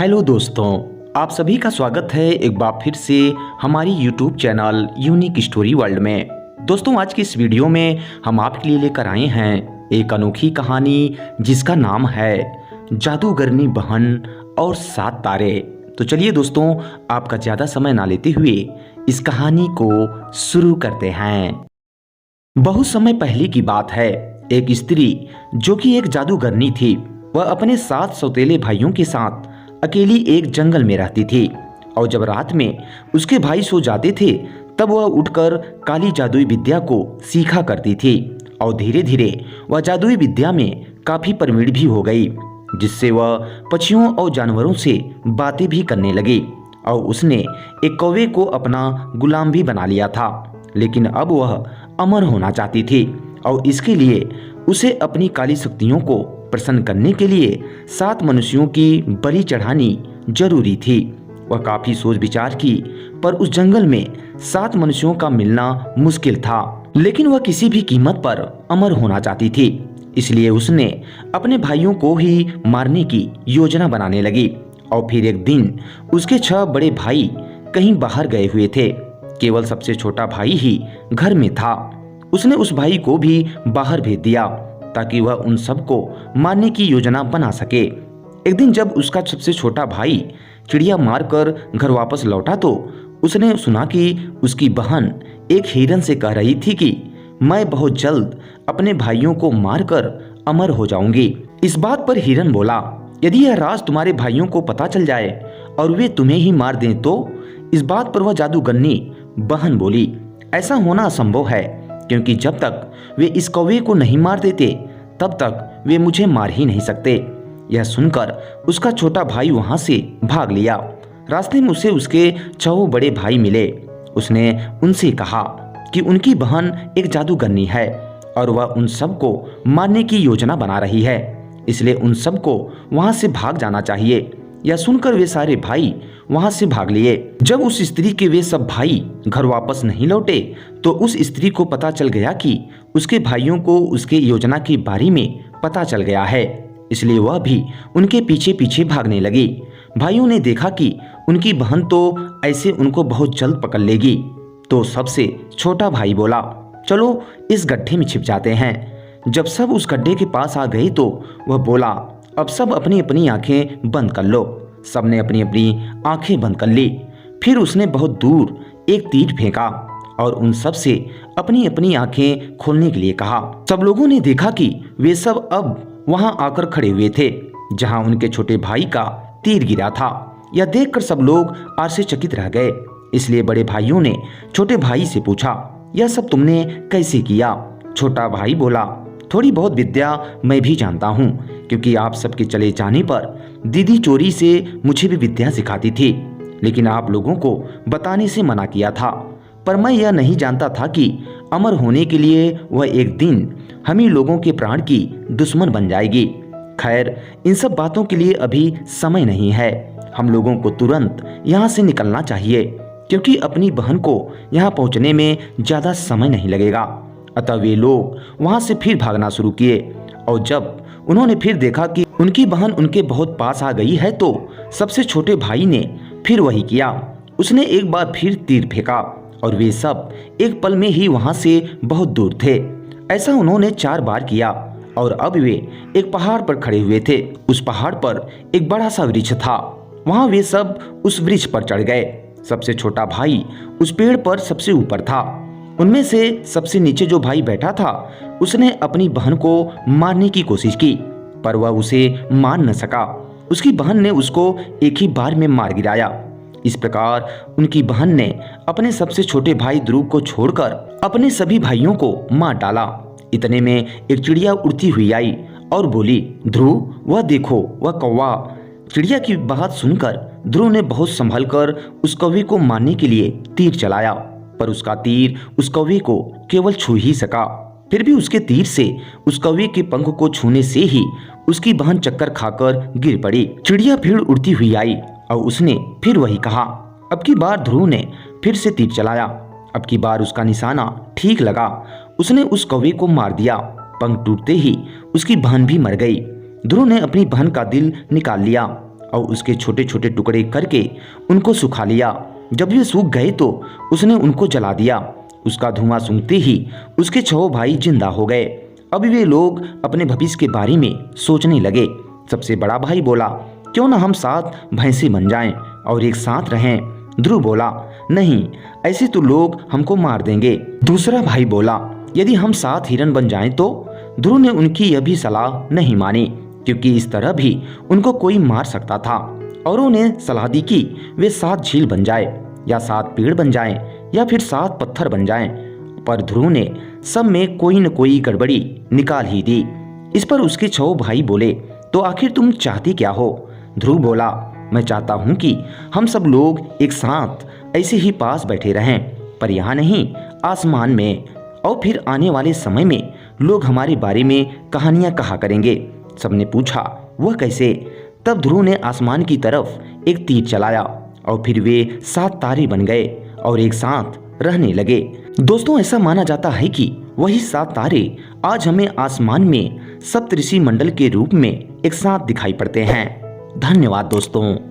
Hello दोस्तों, आप सभी का स्वागत है एक बार फिर से हमारी YouTube channel unique story world में। दोस्तों, आज की इस वीडियो में हम आपके लिए लेकर आए हैं एक अनोखी कहानी जिसका नाम है जादूगरनी बहन और 7 तारे। तो चलिए दोस्तों, आपका ज़्यादा समय ना लेते हुए इस कहानी को शुरू करते हैं। बहुत समय पहले की बात है। एक स्त्री जो कि एक जादूगरनी थी, वह अपने 7 सौतेले भाइयों के साथ अकेली एक जंगल में रहती थी। और जब रात में उसके भाई सो जाते थे तब वह उठकर काली जादुई विद्या को सीखा करती थी। और धीरे धीरे वह जादुई विद्या में काफी प्रवीण भी हो गई, जिससे वह पक्षियों और जानवरों से बातें भी करने लगी। और उसने एक कौवे को अपना गुलाम भी बना लिया था। लेकिन अब वह अमर होना चाहती थी और इसके लिए उसे अपनी काली शक्तियों को प्रसन्न करने के लिए 7 मनुष्यों की बलि चढ़ानी जरूरी थी। वह काफी सोच विचार की, पर उस जंगल में 7 मनुष्यों का मिलना मुश्किल था। लेकिन वह किसी भी कीमत पर अमर होना चाहती थी, इसलिए उसने अपने भाइयों को ही मारने की योजना बनाने लगी। और फिर एक दिन उसके 6 बड़े भाई कहीं बाहर गए हुए थे। केवल सबसे छोटा भाई ही घर में था। उसने उस भाई को भी बाहर भेज दिया ताकि वह उन सबको मारने की योजना बना सके। एक दिन जब उसका सबसे छोटा भाई चिड़िया मारकर घर वापस लौटा तो उसने सुना कि उसकी बहन एक हिरन से कह रही थी कि मैं बहुत जल्द अपने भाइयों को मारकर अमर हो जाऊंगी। इस बात पर हिरन बोला, यदि यह राज तुम्हारे भाइयों को पता चल जाए और वे तुम्हें ही मार दें तो? इस बात पर वह जादूगरनी बहन बोली, ऐसा होना असंभव है, क्योंकि जब तक वे इस कौवे को नहीं मार देते तब तक वे मुझे मार ही नहीं सकते। यह सुनकर उसका छोटा भाई वहां से भाग लिया। रास्ते में उसे उसके 6 बड़े भाई मिले। उसने उनसे कहा कि उनकी बहन एक जादूगरनी है और वह उन सबको मारने की योजना बना रही है, इसलिए उन सबको वहां से भाग जाना चाहिए। यह सुनकर वे सारे भाई वहां से भाग लिए। जब उस स्त्री के वे सब भाई घर वापस नहीं लौटे तो उस स्त्री को पता चल गया कि उसके भाइयों को उसके योजना के बारे में पता चल गया है, इसलिए वह भी उनके पीछे पीछे भागने लगी। भाइयों ने देखा कि उनकी बहन तो ऐसे उनको बहुत जल्द पकड़ लेगी, तो सबसे छोटा भाई बोला, चलो इस गड्ढे में छिप जाते हैं। जब सब उस गड्ढे के पास आ गए तो वह बोला, अब सब अपनी अपनी आंखें बंद कर लो। सबने अपनी अपनी आंखें बंद कर ली। फिर उसने बहुत दूर एक तीर फेंका और उन सब से अपनी अपनी आंखें खोलने के लिए कहा। सब लोगों ने देखा कि वे सब अब वहां आकर खड़े हुए थे जहां उनके छोटे भाई का तीर गिरा था। यह देखकर सब लोग आश्चर्यचकित रह गए। इसलिए बड़े भाइयों ने छोटे भाई से पूछा, यह सब तुमने कैसे किया? छोटा भाई बोला, थोड़ी बहुत विद्या मैं भी जानता हूँ, क्योंकि आप सबके चले जाने पर दीदी चोरी से मुझे भी विद्या सिखाती थी, लेकिन आप लोगों को बताने से मना किया था। पर मैं यह नहीं जानता था कि अमर होने के लिए वह एक दिन हम ही लोगों के प्राण की दुश्मन बन जाएगी। खैर, इन सब बातों के लिए अभी समय नहीं है। हम लोगों को तुरंत यहाँ से निकलना चाहिए, क्योंकि अपनी बहन को यहाँ पहुँचने में ज़्यादा समय नहीं लगेगा। अतः वे लोग वहां से फिर भागना शुरू किए। और जब उन्होंने फिर देखा कि उनकी बहन उनके बहुत पास आ गई है तो सबसे छोटे भाई ने फिर वही किया। उसने एक बार फिर तीर फेंका और वे सब एक पल में ही वहां से बहुत दूर थे। ऐसा उन्होंने 4 बार किया और अब वे एक पहाड़ पर खड़े हुए थे। उस पहाड़ पर एक बड़ा सा वृक्ष था। वहां वे सब उस वृक्ष पर चढ़ गए। सबसे छोटा भाई उस पेड़ पर सबसे ऊपर था। उनमें से सबसे नीचे जो भाई बैठा था उसने अपनी बहन को मारने की कोशिश की, पर वह उसे मार न सका। उसकी बहन ने उसको एक ही बार में मार गिराया। इस प्रकार उनकी बहन ने अपने सबसे छोटे भाई ध्रुव को छोड़कर अपने सभी भाइयों को मार डाला। इतने में एक चिड़िया उड़ती हुई आई और बोली, ध्रुव वह देखो, वह कौवा। चिड़िया की बात सुनकर ध्रुव ने बहुत संभल कर उस कौवे को मारने के लिए तीर चलाया, पर उसका तीर उस कौवे को केवल छू ही सका। फिर भी उसके तीर से उस कौवे के पंख को छूने से ही उसकी बहन चक्कर खाकर गिर पड़ी। चिड़िया फिर उड़ती हुई आई और उसने फिर वही कहा। अब की बार ध्रुव ने फिर से तीर चलाया। अब की बार उसका निशाना ठीक लगा। उसने उस कौवे को मार दिया। पंख टूटते ही उसकी बहन भी मर गई। ध्रुव ने अपनी बहन का दिल निकाल लिया और उसके छोटे छोटे टुकड़े करके उनको सुखा लिया। जब वे सूख गए तो उसने उनको जला दिया। उसका धुआं सूंघते ही उसके 6 भाई जिंदा हो गए। अभी वे लोग अपने भविष्य के बारे में सोचने लगे। सबसे बड़ा भाई बोला, क्यों ना हम 7 भैंसे बन जाएं और एक साथ रहें। ध्रुव बोला, नहीं, ऐसे तो लोग हमको मार देंगे। दूसरा भाई बोला, यदि हम 7 हिरन बन जाएं तो। ध्रुव ने उनकी यह भी सलाह नहीं मानी, क्योंकि इस तरह भी उनको कोई मार सकता था। औरों ने सलाह दी कि वे 7 झील बन जाए, या 7 पेड़ बन जाएं, या फिर 7 पत्थर बन जाएं। पर ध्रुव ने सब में कोई न कोई गड़बड़ी निकाल ही दी। इस पर उसके 6 भाई बोले, तो आखिर तुम चाहते क्या हो? ध्रुव बोला, मैं चाहता हूँ कि हम सब लोग एक साथ ऐसे ही पास बैठे रहें, पर यहाँ नहीं, आसमान में। और फिर आने वाले समय में लोग हमारे बारे में कहानियां कहा करेंगे। सबने पूछा, वह कैसे? तब ध्रुव ने आसमान की तरफ एक तीर चलाया और फिर वे 7 तारे बन गए और एक साथ रहने लगे। दोस्तों, ऐसा माना जाता है कि वही 7 तारे आज हमें आसमान में सप्तऋषि मंडल के रूप में एक साथ दिखाई पड़ते हैं। धन्यवाद दोस्तों।